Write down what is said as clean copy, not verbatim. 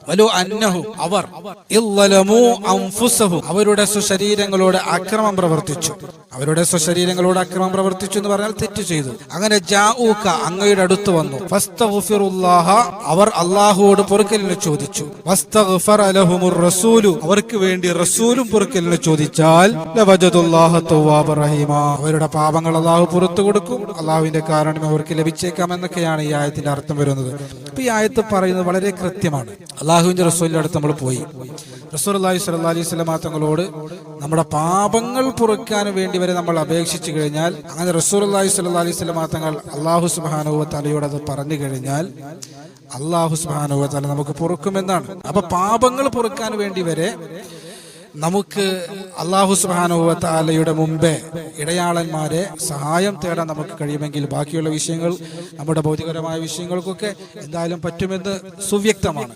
വലു അന്നഹു അവർ ഇല്ലമു അൻഫുസഹും അവരുടെ സ്വശരീരങ്ങളോട് അക്രമം പ്രവർത്തിച്ചു. അവരുടെ സ്വശരീരങ്ങളോട് അക്രമം പ്രവർത്തിച്ചു എന്ന് പറഞ്ഞാൽ തെറ്റ് ചെയ്തു. അങ്ങനെ ജാഊക അങ്ങയുടെ അടുത്ത് വന്നു. ഫസ്തഗ്ഫിറുല്ലാഹ അവർ അല്ലാഹുവോട് പൊറുക്കലിനെ ചോദിച്ചു. വസ്തഗ്ഫറ ലഹുമുർ റസൂലു അവർക്ക് വേണ്ടി റസൂലും പൊറുക്കലിനെ ചോദിച്ചാൽ ലവജദുല്ലാഹ തവ്വാബർ റഹീമ അവരുടെ പാപങ്ങൾ അല്ലാഹു പുറത്തു കൊടുക്കും, അല്ലാഹുവിന്റെ കാരണം അവർക്ക് ലഭിച്ചേക്കാം എന്നൊക്കെയാണ് ഈ ആയത്തിന്റെ അർത്ഥം വരുന്നത്. ഈ ആയത്ത് പറയുന്നത് വളരെ കൃത്യമാണ്. അല്ലാഹുവിന്റെ റസൂലിന്റെ അടുത്ത് നമ്മൾ പോയി റസൂലുള്ളാഹി സ്വല്ലല്ലാഹി അലൈഹി വസല്ലം തങ്ങളോട് നമ്മുടെ പാപങ്ങൾ പൊറുക്കാൻ വേണ്ടി വരെ നമ്മൾ അപേക്ഷിച്ചു കഴിഞ്ഞാൽ, അങ്ങനെ റസൂലുള്ളാഹി സ്വല്ലല്ലാഹി അലൈഹി വസല്ലം തങ്ങൾ അല്ലാഹു സുബ്ഹാനഹു വ തആലയോട് അത് പറഞ്ഞു കഴിഞ്ഞാൽ അല്ലാഹു സുബ്ഹാനഹു വ തആല നമുക്ക് പൊറുക്കുമെന്നാണ്. അപ്പൊ പാപങ്ങൾ പൊറുക്കാൻ വേണ്ടി വരെ നമുക്ക് അല്ലാഹു സുബ്ഹാനഹു വ തആലയുടെ മുമ്പേ ഇടയാളന്മാരെ സഹായം തേടാൻ നമുക്ക് കഴിയുമെങ്കിൽ ബാക്കിയുള്ള വിഷയങ്ങൾ, നമ്മുടെ ഭൗതികപരമായ വിഷയങ്ങൾക്കൊക്കെ എന്തായാലും പറ്റുമെന്ന് സുവ്യക്തമാണ്.